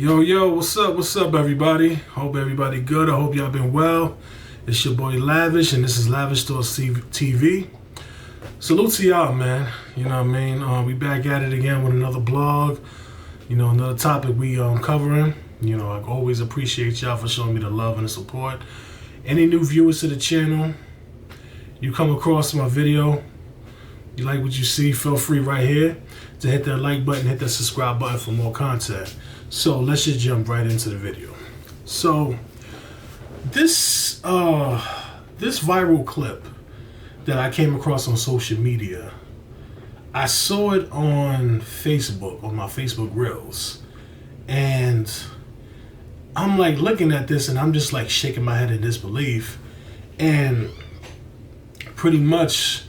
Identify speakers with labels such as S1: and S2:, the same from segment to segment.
S1: Yo, what's up, everybody? Hope everybody good. I hope y'all been well. It's your boy Lavish, and this is Lavish Stores TV. Salute to y'all, man. You know what I mean? We back at it again with another blog. You know, another topic we covering. You know, I always appreciate y'all for showing me the love and the support. Any new viewers to the channel, you come across my video, you like what you see, feel free right here to hit that like button, hit that subscribe button for more content. So let's just jump right into the video. So this viral clip that I came across on social media, I saw it on Facebook, on my Facebook Reels, and I'm like looking at this and I'm just like shaking my head in disbelief. And pretty much,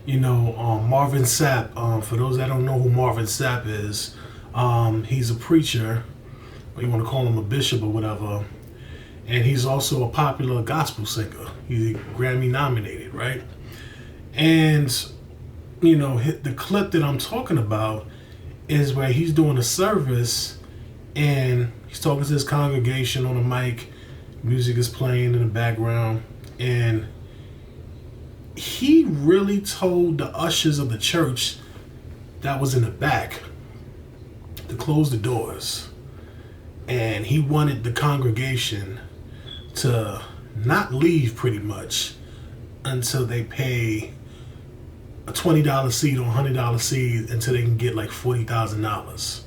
S1: you know, Marvin Sapp, for those that don't know who Marvin Sapp is, he's a preacher, or you want to call him a bishop or whatever, and he's also a popular gospel singer. He's Grammy nominated, right? And, you know, the clip that I'm talking about is where he's doing a service and he's talking to his congregation on a mic, music is playing in the background, and he really told the ushers of the church that was in the back to close the doors, and he wanted the congregation to not leave pretty much until they pay a $20 seat or $100 seat until they can get like $40,000.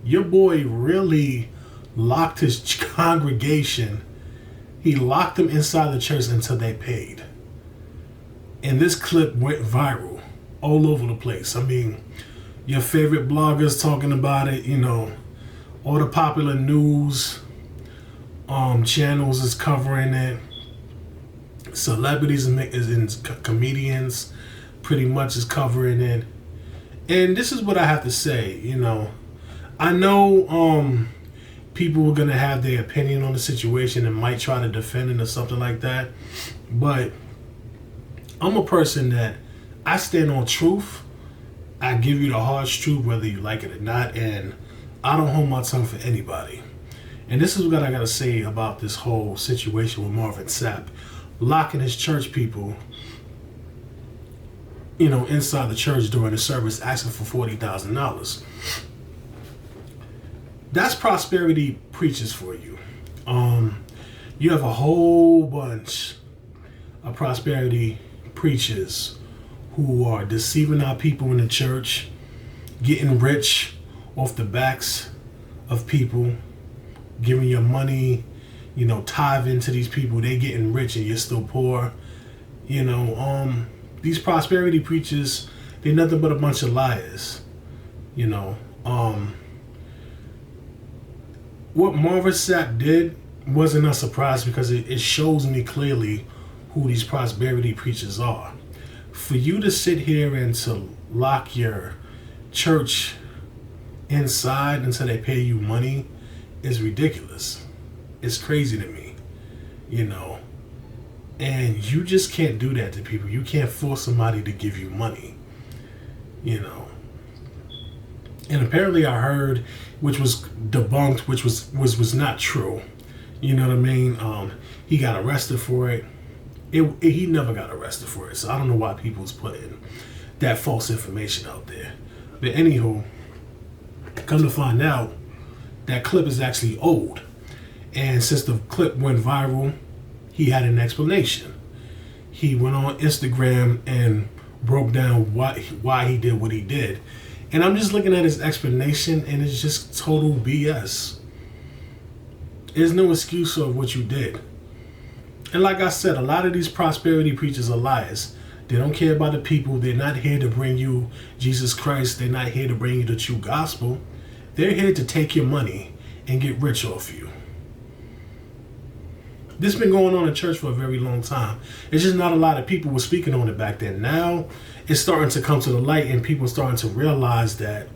S1: Your boy really locked his congregation. He locked them inside the church until they paid. And this clip went viral all over the place. I mean, your favorite bloggers talking about it, you know, all the popular news channels is covering it. Celebrities and comedians pretty much is covering it. And this is what I have to say, you know. I know people are going to have their opinion on the situation and might try to defend it or something like that. But I'm a person that I stand on truth. I give you the harsh truth whether you like it or not. And I don't hold my tongue for anybody. And this is what I got to say about this whole situation with Marvin Sapp locking his church people, you know, inside the church during the service, asking for $40,000. That's prosperity preachers for you. You have a whole bunch of prosperity preachers who are deceiving our people in the church, getting rich off the backs of people, giving your money, you know, tithing to these people. They getting rich and you're still poor. You know, these prosperity preachers, they're nothing but a bunch of liars. You know, what Marvin Sapp did wasn't a surprise because it shows me clearly who these prosperity preachers are. For you to sit here and to lock your church inside until they pay you money is ridiculous. It's crazy to me, you know. And you just can't do that to people. You can't force somebody to give you money, you know. And apparently I heard, which was debunked, which was not true. You know what I mean? He got arrested for it. He never got arrested for it. So I don't know why people's putting that false information out there. But anywho, come to find out, that clip is actually old. And since the clip went viral, he had an explanation. He went on Instagram and broke down why he did what he did. And I'm just looking at his explanation, and it's just total BS. There's no excuse of what you did. And like I said, a lot of these prosperity preachers are liars. They don't care about the people. They're not here to bring you Jesus Christ. They're not here to bring you the true gospel. They're here to take your money and get rich off you. This has been going on in church for a very long time. It's just not a lot of people were speaking on it back then. Now it's starting to come to the light, and people are starting to realize that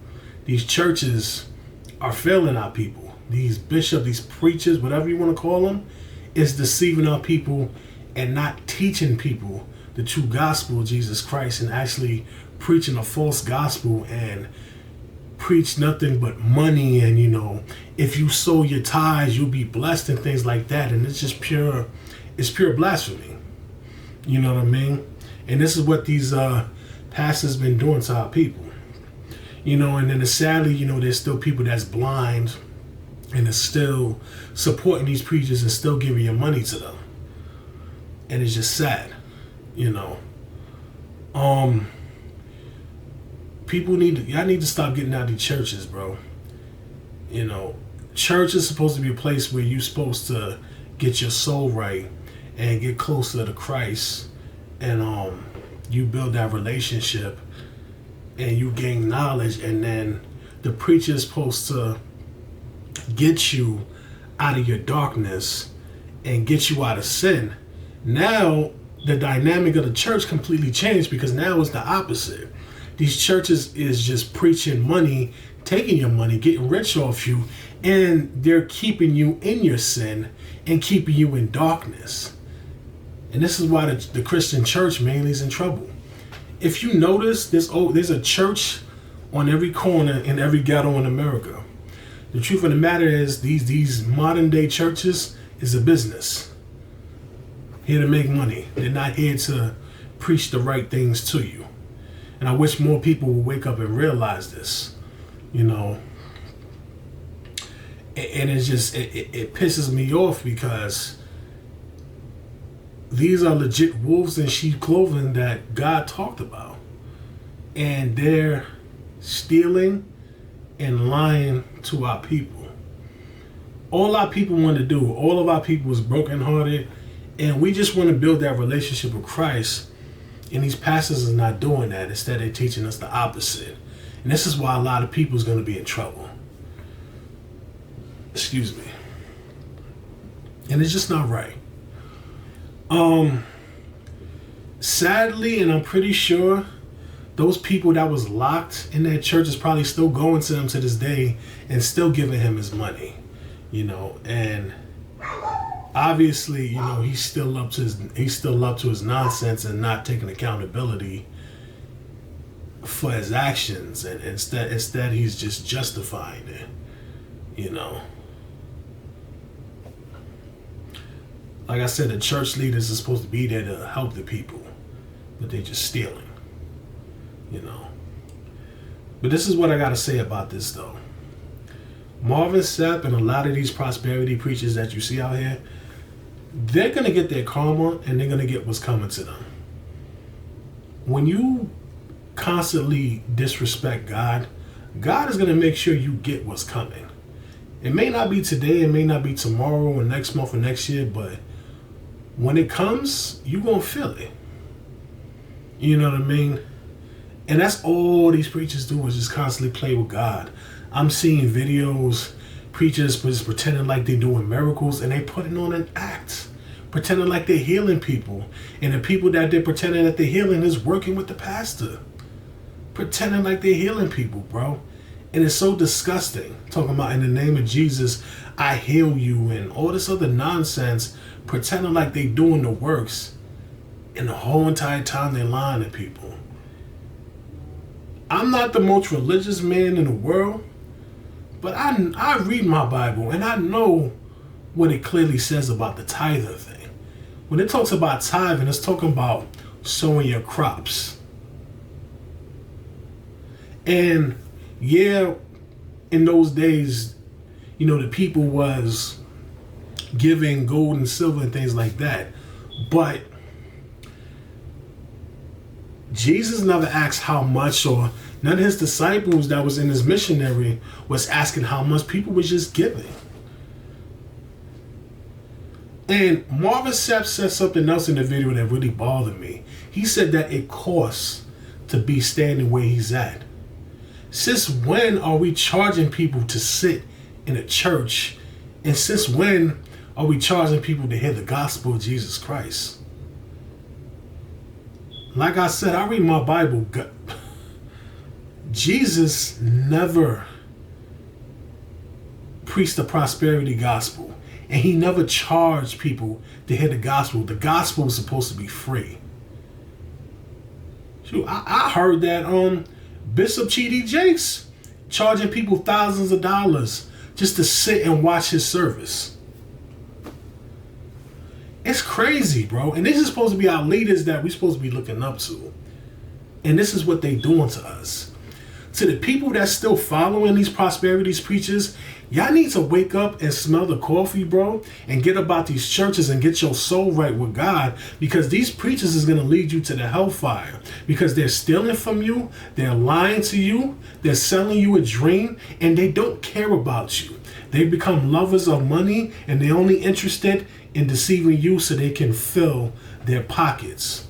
S1: these churches are failing our people. These bishops, these preachers, whatever you want to call them, is deceiving our people and not teaching people the true gospel of Jesus Christ, and actually preaching a false gospel and preach nothing but money, and if you sow your tithes, you'll be blessed and things like that. And it's just it's pure blasphemy. You know what I mean? And this is what these pastors been doing to our people. And then sadly, there's still people that's blind and is still supporting these preachers and still giving your money to them. And it's just sad, y'all need to stop getting out of these churches, bro. Church is supposed to be a place where you're supposed to get your soul right and get closer to Christ, and you build that relationship and you gain knowledge, and then the preacher is supposed to get you out of your darkness and get you out of sin. Now the dynamic of the church completely changed, because now it's the opposite. These churches is just preaching money, taking your money, getting rich off you, and they're keeping you in your sin and keeping you in darkness. And this is why the Christian church mainly is in trouble. If you notice, there's a church on every corner in every ghetto in America. The truth of the matter is, these modern day churches is a business. Here to make money. They're not here to preach the right things to you. And I wish more people would wake up and realize this, And it's just, it pisses me off, because these are legit wolves in sheep clothing that God talked about. And they're stealing and lying to our people. All our people want to do, all of our people is brokenhearted, and we just want to build that relationship with Christ. And these pastors are not doing that. Instead, they're teaching us the opposite. And this is why a lot of people is going to be in trouble. Excuse me. And it's just not right. Sadly, and I'm pretty sure those people that was locked in that church is probably still going to him to this day and still giving him his money, and obviously, he's still up to his nonsense and not taking accountability for his actions, and instead he's just justifying it, Like I said, the church leaders are supposed to be there to help the people, but they're just stealing, But this is what I got to say about this, though. Marvin Sapp and a lot of these prosperity preachers that you see out here, they're going to get their karma, and they're going to get what's coming to them. When you constantly disrespect God, God is going to make sure you get what's coming. It may not be today, it may not be tomorrow or next month or next year, but when it comes, you're going to feel it. You know what I mean? And that's all these preachers do, is just constantly play with God. I'm seeing videos, preachers just pretending like they're doing miracles, and they putting on an act, pretending like they're healing people. And the people that they're pretending that they're healing is working with the pastor, pretending like they're healing people, bro. And it's so disgusting, talking about in the name of Jesus, I heal you, and all this other nonsense, pretending like they're doing the works, and the whole entire time they're lying to people. I'm not the most religious man in the world, but I read my Bible, and I know what it clearly says about the tither thing. When it talks about tithing, it's talking about sowing your crops. And yeah, in those days, the people was giving gold and silver and things like that. But Jesus never asked how much, or none of his disciples that was in his missionary was asking how much. People was just giving. And Marvin Sapp said something else in the video that really bothered me. He said that it costs to be standing where he's at. Since when are we charging people to sit in a church? And since when are we charging people to hear the gospel of Jesus Christ? Like I said, I read my Bible. Jesus never preached the prosperity gospel. And he never charged people to hear the gospel. The gospel was supposed to be free. Shoot, I heard that Bishop T.D. Jakes charging people thousands of dollars just to sit and watch his service. It's crazy, bro. And this is supposed to be our leaders that we're supposed to be looking up to. And this is what they doing to us. To the people that's still following these prosperity preachers, y'all need to wake up and smell the coffee, bro, and get about these churches and get your soul right with God, because these preachers is going to lead you to the hellfire, because they're stealing from you, they're lying to you, they're selling you a dream, and they don't care about you. They become lovers of money, and they're only interested in deceiving you so they can fill their pockets.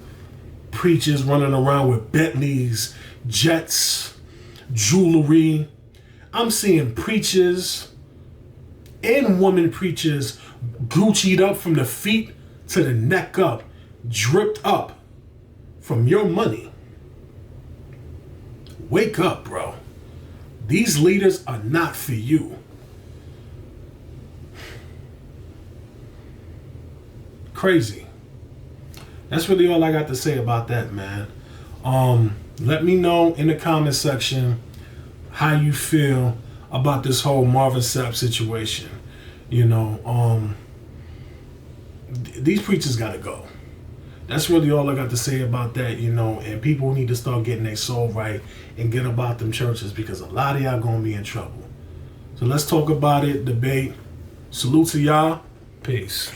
S1: Preachers running around with Bentleys, jets, jewelry. I'm seeing preachers and women preachers Gucci'd up from the feet to the neck up, dripped up from your money. Wake up, bro. These leaders are not for you. Crazy. That's really all I got to say about that, man. Let me know in the comment section how you feel about this whole Marvin Sapp situation. You know, these preachers gotta go. That's really all I got to say about that, you know, and people need to start getting their soul right and get about them churches, because a lot of y'all gonna be in trouble. So let's talk about it, debate. Salute to y'all. Peace.